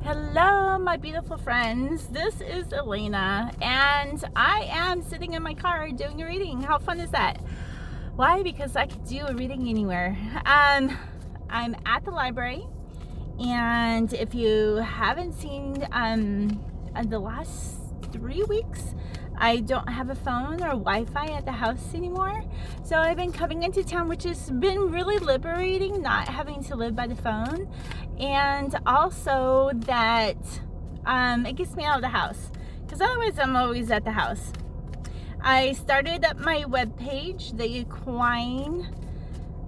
Hello, my beautiful friends. This is Elena, and I am sitting in my car doing a reading. How fun is that? Why? Because I could do a reading anywhere. I'm at the library, and if you haven't seen the last 3 weeks, I don't have a phone or Wi-Fi at the house anymore. So I've been coming into town, which has been really liberating, not having to live by the phone. And also that it gets me out of the house, because otherwise I'm always at the house. I started up my webpage, the Equine,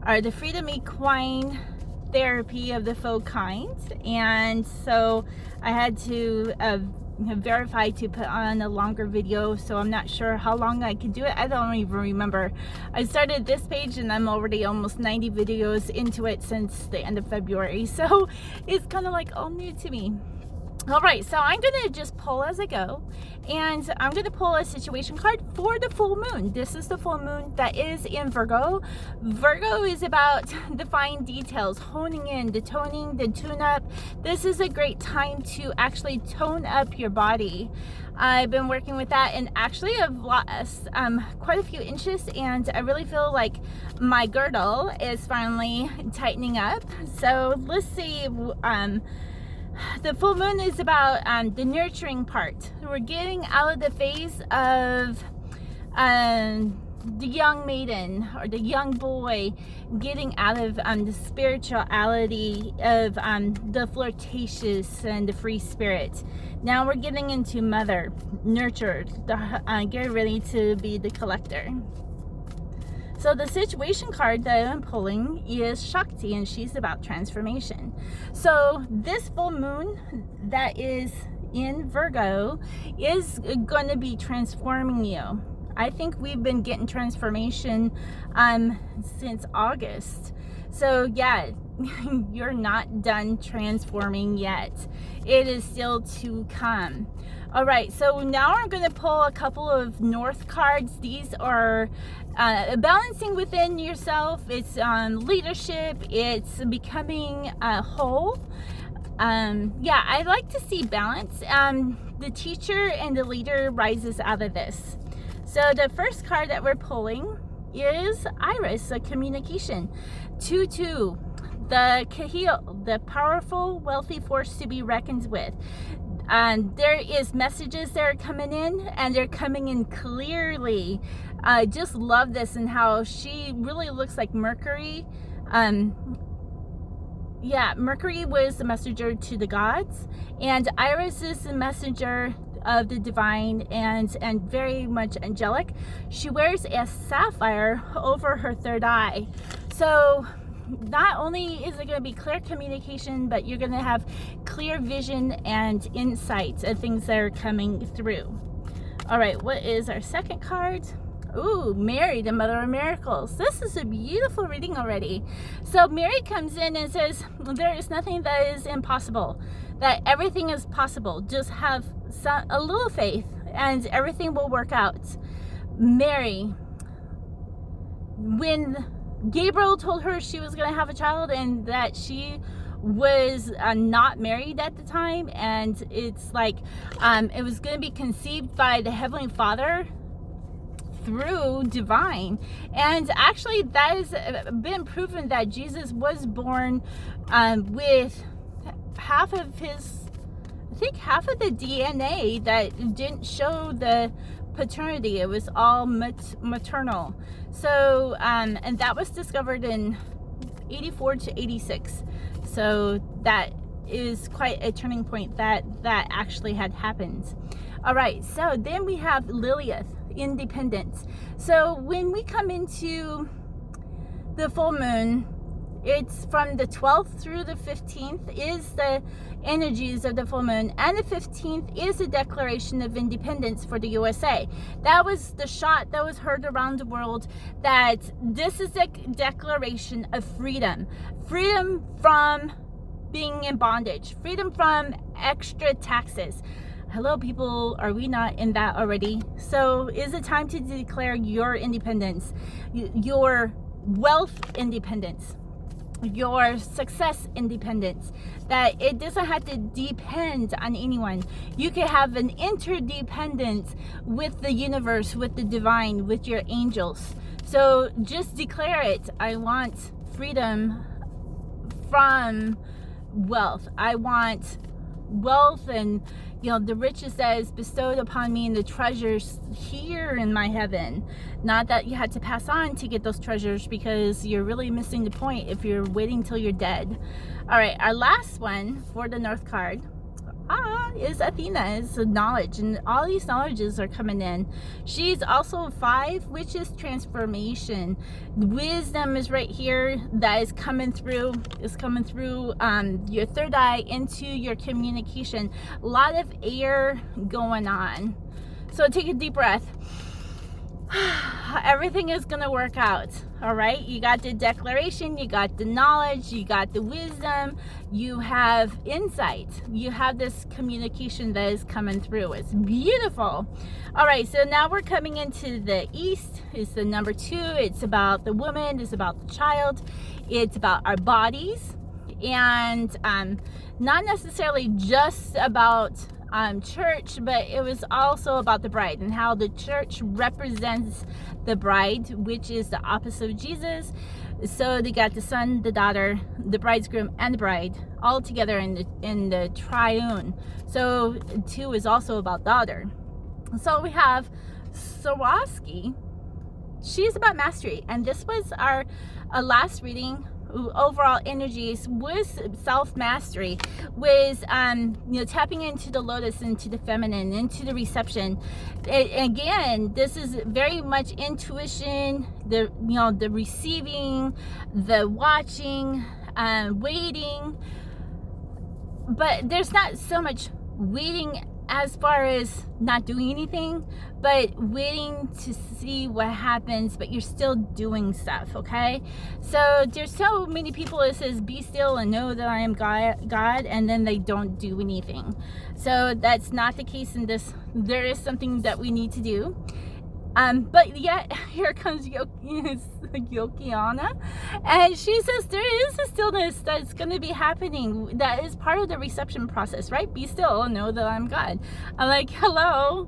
or the Freedom Equine Therapy of the Faux kind. And so I had to verify to put on a longer video, so I'm not sure how long I could do it. I don't even remember. I started this page and I'm already almost 90 videos into it since the end of February, so it's kind of like all new to me. All right, so I'm gonna just pull as I go, and I'm gonna pull a situation card for the full moon. This is the full moon that is in Virgo. Virgo is about the fine details, honing in, the toning, the tune-up. This is a great time to actually tone up your body. I've been working with that, and actually I've lost quite a few inches, and I really feel like my girdle is finally tightening up. So let's see. The full moon is about the nurturing part. We're getting out of the phase of the young maiden or the young boy, getting out of the spirituality of the flirtatious and the free spirit. Now we're getting into mother, nurtured, get ready to be the collector. So the situation card that I'm pulling is Shakti, and she's about transformation. So this full moon that is in Virgo is going to be transforming you. I think we've been getting transformation since August. So yeah, you're not done transforming yet. It is still to come. All right, so now I'm going to pull a couple of North cards. These are balancing within yourself. It's leadership. It's becoming whole. Yeah, I like to see balance. The teacher and the leader rises out of this. So the first card that we're pulling is Iris, a communication. 2-2, the Kahil, the powerful, wealthy force to be reckoned with. There is messages that are coming in, and they're coming in clearly. I just love this, and how she really looks like Mercury. Yeah, Mercury was the messenger to the gods, and Iris is the messenger of the divine, and very much angelic. She wears a sapphire over her third eye. So not only is it going to be clear communication, but you're going to have clear vision and insight of things that are coming through. All right, what is our second card? Ooh, Mary, the mother of miracles. This is a beautiful reading already. So Mary comes in and says, there is nothing that is impossible, that everything is possible. Just have a little faith and everything will work out. Mary, when Gabriel told her she was going to have a child and that she was not married at the time, and it's like it was going to be conceived by the Heavenly Father through divine. And actually that has been proven that Jesus was born with half of his, I think half of the DNA that didn't show the paternity. It was all maternal. So and that was discovered in 84 to 86. So that is quite a turning point that actually had happened. All right, so then we have Lilith, independence. So when we come into the full moon, it's from the 12th through the 15th is the energies of the full moon, and the 15th is the Declaration of Independence for the USA. That was the shot that was heard around the world, that this is a declaration of freedom. Freedom from being in bondage. Freedom from extra taxes. Hello people, are we not in that already? So is it time to declare your independence, your wealth independence? your success independence, that it doesn't have to depend on anyone. You can have an interdependence with the universe, with the divine, with your angels. So just declare it. I want freedom from wealth. I want wealth and the riches that is bestowed upon me and the treasures here in my heaven. Not that you had to pass on to get those treasures, because you're really missing the point if you're waiting till you're dead. All right, our last one for the North card is Athena. It's knowledge, and all these knowledges are coming in. She's also 5, which is transformation. Wisdom is right here. That is coming through. Is coming through your third eye into your communication. A lot of air going on. So take a deep breath. Everything is gonna work out. All right, you got the declaration, you got the knowledge, you got the wisdom, you have insight, you have this communication that is coming through. It's beautiful. All right, so now we're coming into the East. It's the number 2. It's about the woman, it's about the child, it's about our bodies, and not necessarily just about church, but it was also about the bride and how the church represents the bride, which is the opposite of Jesus. So they got the son, the daughter, the bridegroom, and the bride all together in the triune. So 2 is also about daughter. So we have Swarovski. She's about mastery, and this was our last reading. Overall energies was self-mastery, was tapping into the lotus, into the feminine, into the reception. Again, this is very much intuition, the receiving, the watching, waiting. But there's not so much waiting as far as not doing anything, but waiting to see what happens, but you're still doing stuff. Okay, so there's so many people that says be still and know that I am God, and then they don't do anything. So that's not the case in this. There is something that we need to do. But yet here comes Yokiana, and she says there is a stillness that's going to be happening that is part of the reception process, right? Be still and know that I'm God. I'm like, hello.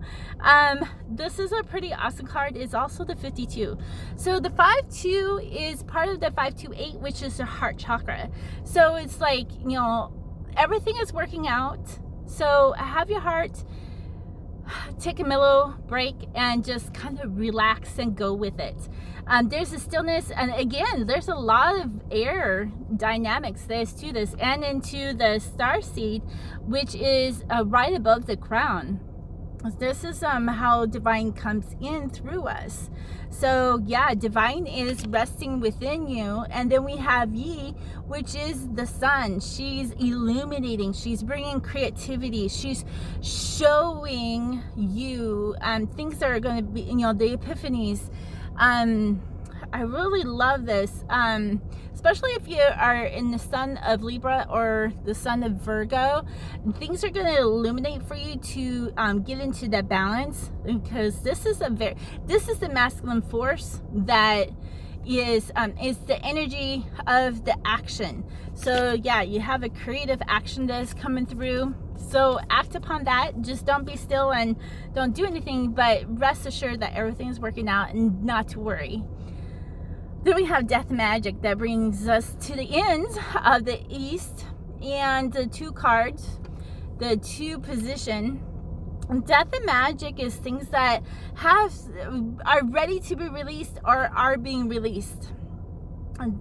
This is a pretty awesome card. It's also the 52. So the 5-2 is part of the 5-2-8, which is the heart chakra. So it's like, everything is working out. So have your heart, take a mellow break, and just kind of relax and go with it. There's a stillness, and again, there's a lot of air dynamics there's to this, and into the star seed, which is right above the crown. This is how divine comes in through us. So yeah, divine is resting within you. And then we have Yi, which is the sun. She's illuminating, she's bringing creativity, she's showing you things that are going to be, the epiphanies. I really love this, especially if you are in the sun of Libra or the sun of Virgo. Things are going to illuminate for you to get into that balance, because this is the masculine force that is the energy of the action. So yeah, you have a creative action that is coming through. So act upon that. Just don't be still and don't do anything, but rest assured that everything's working out and not to worry. Then we have Death Magic that brings us to the end of the East, and the 2 cards, the 2 position. Death and Magic is things that are ready to be released or are being released,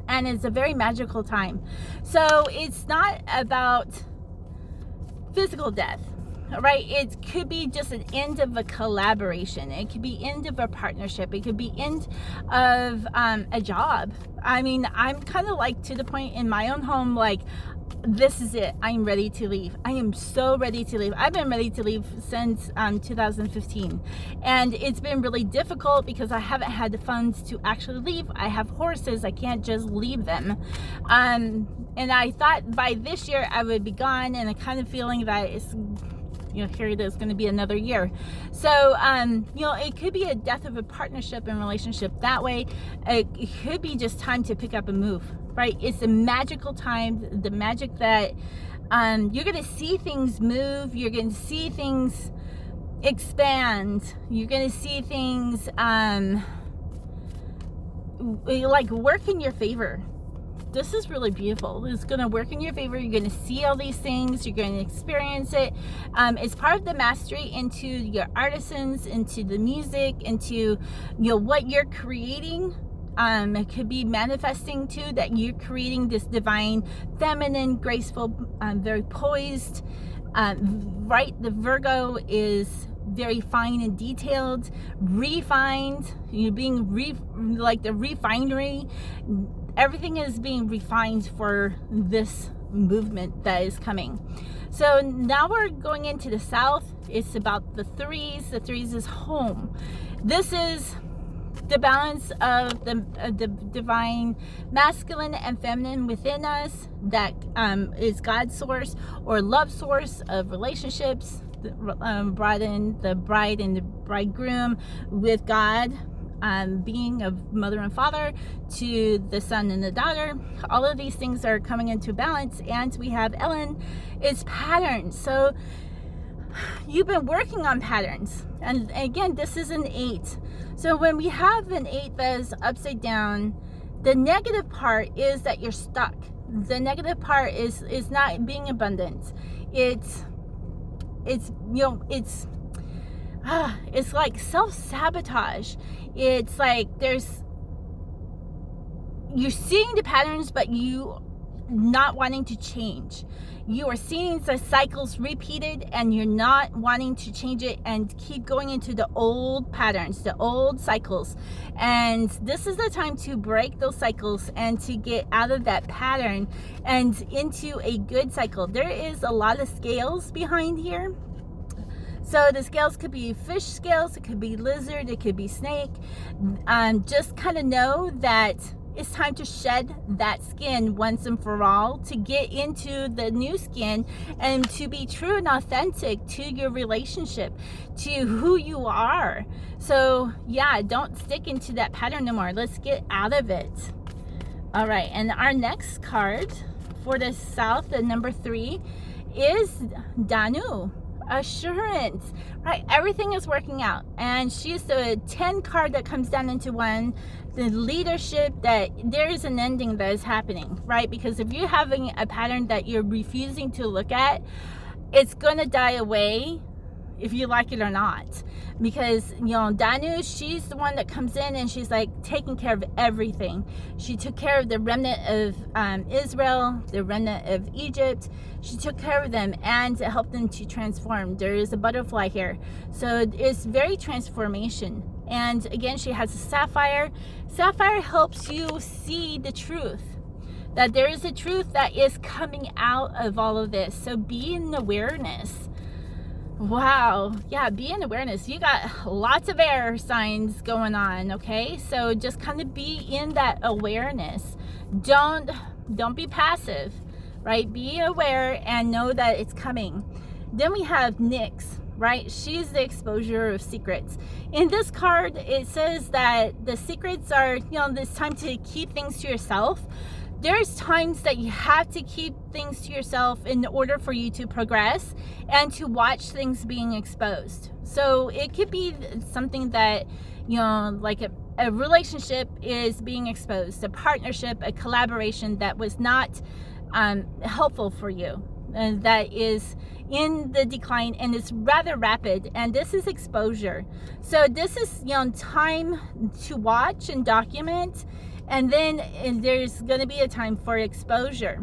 and it's a very magical time. So it's not about physical death, right? It could be just an end of a collaboration. It could be end of a partnership. It could be end of a job. I mean, I'm kind of like to the point in my own home, like, this is it. I'm ready to leave. I am so ready to leave. I've been ready to leave since 2015. And it's been really difficult because I haven't had the funds to actually leave. I have horses. I can't just leave them. And I thought by this year I would be gone, and I'm kind of feeling that it's, here there's going to be another year. So, it could be a death of a partnership and relationship that way. It could be just time to pick up and move, right? It's a magical time, the magic that you're going to see things move. You're going to see things expand. You're going to see things like work in your favor. This is really beautiful. It's going to work in your favor. You're going to see all these things. You're going to experience it. It's part of the mastery into your artisans, into the music, into what you're creating. It could be manifesting too, that you're creating this divine, feminine, graceful, very poised. Right, the Virgo is very fine and detailed, refined. You're being like the refinery. Everything is being refined for this movement that is coming. So now we're going into the south. It's about the threes. The threes is home. This is the balance of the divine masculine and feminine within us, that is God's source or love source of relationships, the bride and the bridegroom with God, being of mother and father to the son and the daughter. All of these things are coming into balance. And we have Ellen is patterns. So you've been working on patterns, and again, this is an 8. So when we have an 8 that is upside down, the negative part is that you're stuck. The negative part is not being abundant. It's like self-sabotage. It's like you're seeing the patterns, but you not wanting to change. You are seeing the cycles repeated, and you're not wanting to change it and keep going into the old patterns, the old cycles. And this is the time to break those cycles and to get out of that pattern and into a good cycle. There is a lot of scales behind here. So the scales could be fish scales, it could be lizard, it could be snake. Just kind of know that it's time to shed that skin once and for all, to get into the new skin and to be true and authentic to your relationship, to who you are. So yeah, don't stick into that pattern no more. Let's get out of it. All right, and our next card for the south, the number 3, is Danu. Assurance, right? Everything is working out, and she's the 10 card that comes down into 1. The leadership, that there is an ending that is happening, right? Because if you're having a pattern that you're refusing to look at, it's gonna die away if you like it or not. Because Danu, she's the one that comes in and she's like taking care of everything. She took care of the remnant of Israel, the remnant of Egypt. She took care of them and helped them to transform. There is a butterfly here, so it's very transformation. And again, she has a sapphire. Sapphire helps you see the truth, that there is a truth that is coming out of all of this. So be in awareness. Wow, yeah, be in awareness. You got lots of air signs going on, okay? So just kind of be in that awareness. Don't be passive, right? Be aware and know that it's coming. Then we have Nyx, right? She's the exposure of secrets. In this card, it says that the secrets are, this time to keep things to yourself. There's times that you have to keep things to yourself in order for you to progress and to watch things being exposed. So it could be something that, like a relationship is being exposed, a partnership, a collaboration that was not helpful for you, and that is in the decline and it's rather rapid, and this is exposure. So this is time to watch and document, and then there's going to be a time for exposure.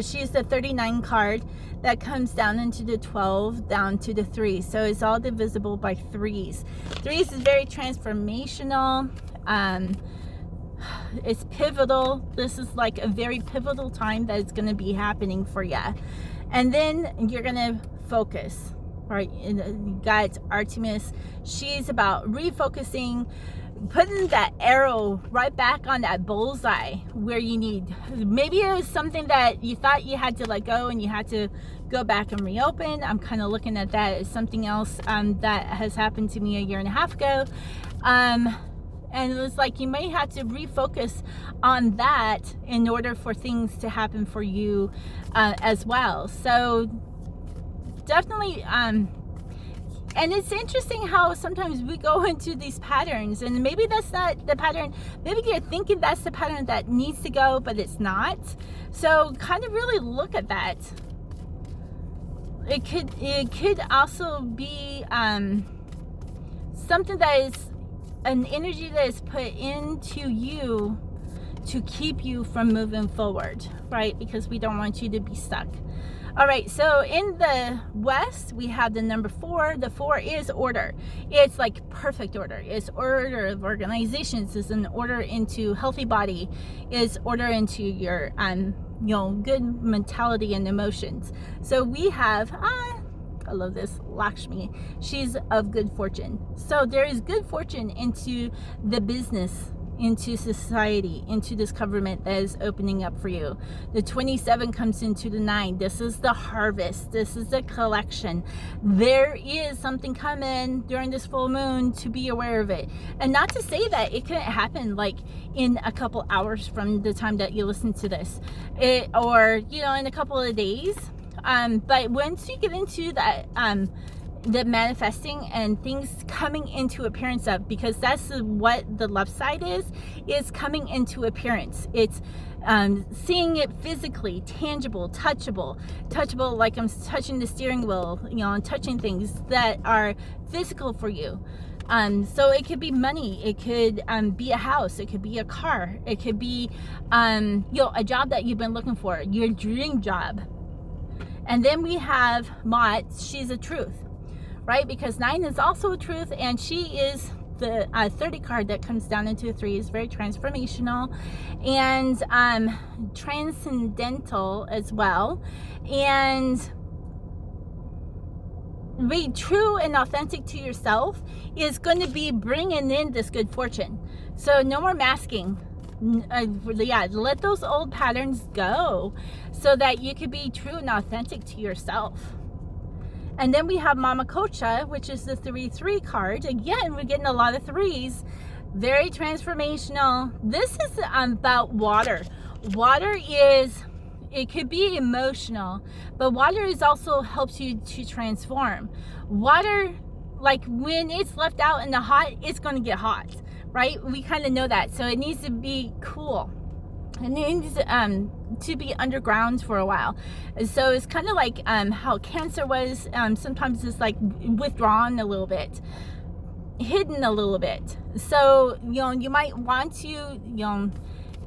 She's the 39 card that comes down into the 12, down to the 3. So it's all divisible by 3s. 3s is very transformational. It's pivotal. This is like a very pivotal time that is going to be happening for you. And then you're going to focus, right? You got Artemis. She's about refocusing, putting that arrow right back on that bullseye where you need. Maybe it was something that you thought you had to let go and you had to go back and reopen. I'm kind of looking at that as something else that has happened to me a year and a half ago. And it was like you may have to refocus on that in order for things to happen for you as well. So definitely, and it's interesting how sometimes we go into these patterns, and maybe that's not the pattern. Maybe you're thinking that's the pattern that needs to go, but it's not. So kind of really look at that. It could also be something that is an energy that is put into you to keep you from moving forward, right? Because we don't want you to be stuck. All right, so in the West, we have the number 4. The 4 is order. It's like perfect order. It's order of organizations. It's an order into healthy body. It's order into your, good mentality and emotions. So we have, I love this, Lakshmi. She's of good fortune. So there is good fortune into the business, into society, into this government that is opening up for you. The 27 comes into the 9. This is the harvest. This is the collection. There is something coming during this full moon, to be aware of it. And not to say that it couldn't happen like in a couple hours from the time that you listen to this, or in a couple of days. But once you get into that, the manifesting and things coming into appearance of, because that's what the left side is coming into appearance. It's seeing it physically, tangible, touchable, like I'm touching the steering wheel, and touching things that are physical for you. So it could be money, it could be a house, it could be a car, it could be a job that you've been looking for, your dream job. And then we have Mott. She's a truth, right? Because 9 is also a truth, and she is the 30 card that comes down into a 3. Is very transformational and transcendental as well. And be true and authentic to yourself is going to be bringing in this good fortune. So no more masking. Let those old patterns go so that you can be true and authentic to yourself. And then we have Mama Kocha, which is the 3-3 card. Again, we're getting a lot of 3s. Very transformational. This is about water. Water it could be emotional, but water is also helps you to transform. Water, like when it's left out in the hot, it's going to get hot, right? We kind of know that. So it needs to be cool. It needs to be underground for a while. So it's kind of like how Cancer was. Sometimes it's like withdrawn a little bit, hidden a little bit. So you might want to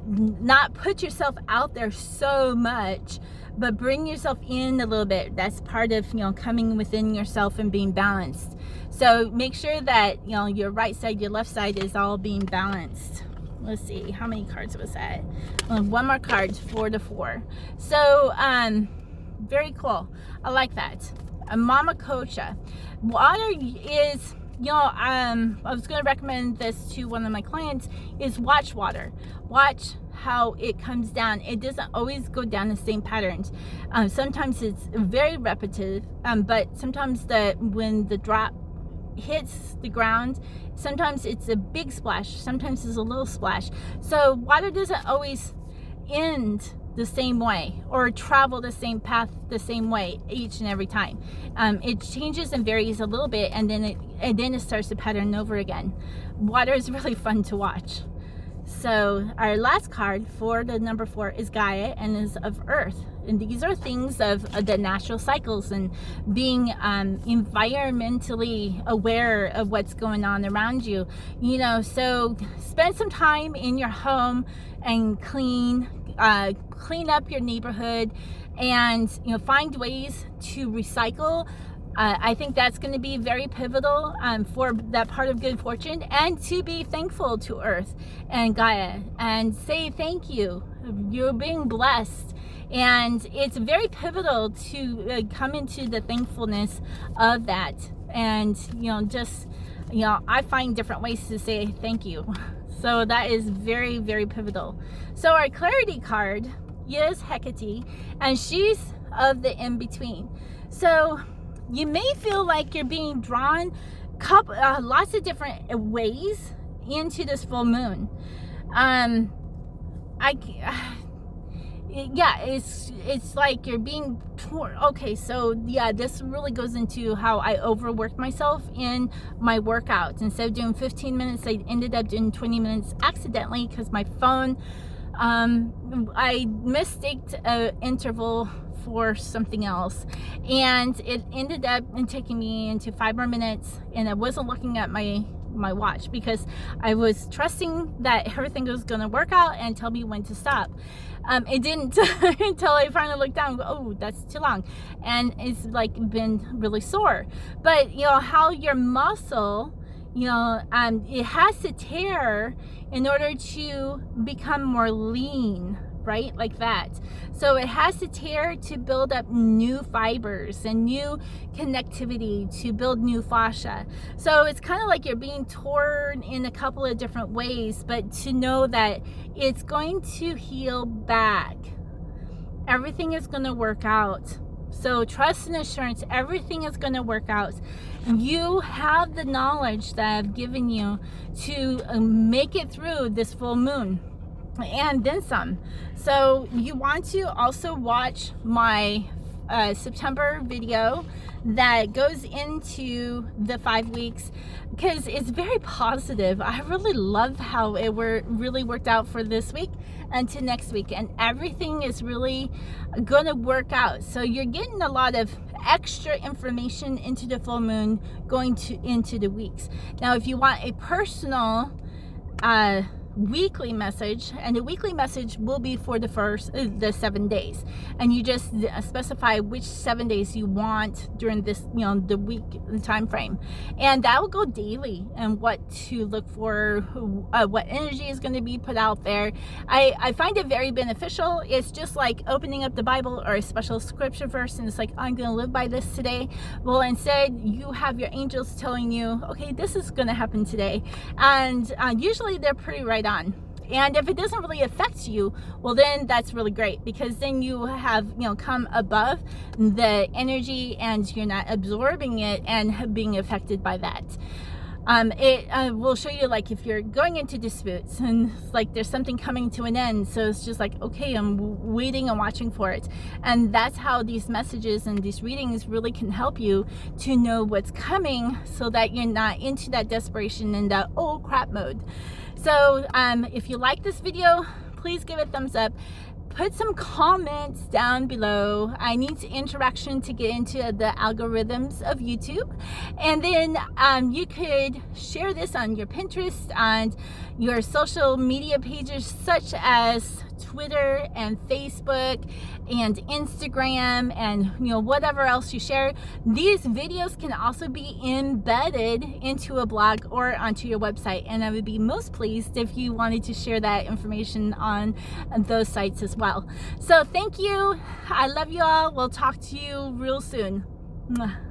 not put yourself out there so much, but bring yourself in a little bit. That's part of coming within yourself and being balanced. So make sure that your right side, your left side is all being balanced. Let's see, how many cards was that? One more card for the 4. So very cool. I like that. Mama Kocha. Water is, I was going to recommend this to one of my clients, is watch water. Watch how it comes down. It doesn't always go down the same patterns. Sometimes it's very repetitive, but sometimes when the drop hits the ground, sometimes it's a big splash, sometimes it's a little splash. So water doesn't always end the same way or travel the same path the same way each and every time. It changes and varies a little bit, and then it starts to pattern over again. Water is really fun to watch. So our last card for the number 4 is Gaia, and is of Earth. And these are things of the natural cycles and being environmentally aware of what's going on around you. So spend some time in your home and clean up your neighborhood, and find ways to recycle. I think that's going to be very pivotal for that part of good fortune, and to be thankful to Earth and Gaia and say thank you. You're being blessed, and it's very pivotal to come into the thankfulness of that. And I find different ways to say thank you. So that is very, very pivotal. So our clarity card is Hecate, and she's of the in-between. So you may feel like you're being drawn lots of different ways into this full moon. It's like you're being torn. Okay, so yeah, this really goes into how I overworked myself in my workouts. Instead of doing 15 minutes, I ended up doing 20 minutes accidentally because my phone, I mistaked an interval for something else, and it ended up taking me into 5 more minutes, and I wasn't looking at my watch because I was trusting that everything was going to work out and tell me when to stop. It didn't until I finally looked down and go, oh, that's too long, and it's like been really sore. But you know how your muscle, it has to tear in order to become more lean, right? Like that. So it has to tear to build up new fibers and new connectivity to build new fascia. So it's kind of like you're being torn in a couple of different ways, but to know that it's going to heal back. Everything is going to work out. So trust and assurance, everything is going to work out. You have the knowledge that I've given you to make it through this full moon, and then some. So you want to also watch my September video that goes into the 5 weeks, because it's very positive. I really love how it really worked out for this week and to next week, and everything is really gonna work out. So you're getting a lot of extra information into the full moon going into the weeks. Now if you want a personal weekly message, and the weekly message will be for the 7 days, and you just specify which 7 days you want during this, the week time frame, and that will go daily, and what to look for, what energy is going to be put out there. I find it very beneficial. It's just like opening up the Bible or a special scripture verse, and it's like, I'm going to live by this today. Well, instead you have your angels telling you, okay, this is going to happen today, and usually they're pretty right on. And if it doesn't really affect you, well, then that's really great, because then you have come above the energy and you're not absorbing it and being affected by that. It will show you, like, if you're going into disputes and like there's something coming to an end, so it's just like, okay, I'm waiting and watching for it. And that's how these messages and these readings really can help you to know what's coming, so that you're not into that desperation and that oh crap mode. So if you like this video, please give it a thumbs up. Put some comments down below. I need interaction to get into the algorithms of YouTube. And then you could share this on your Pinterest and your social media pages, such as Twitter and Facebook and Instagram, and whatever else you share. These videos can also be embedded into a blog or onto your website, and I would be most pleased if you wanted to share that information on those sites as well. So thank you. I love you all. We'll talk to you real soon. Mwah.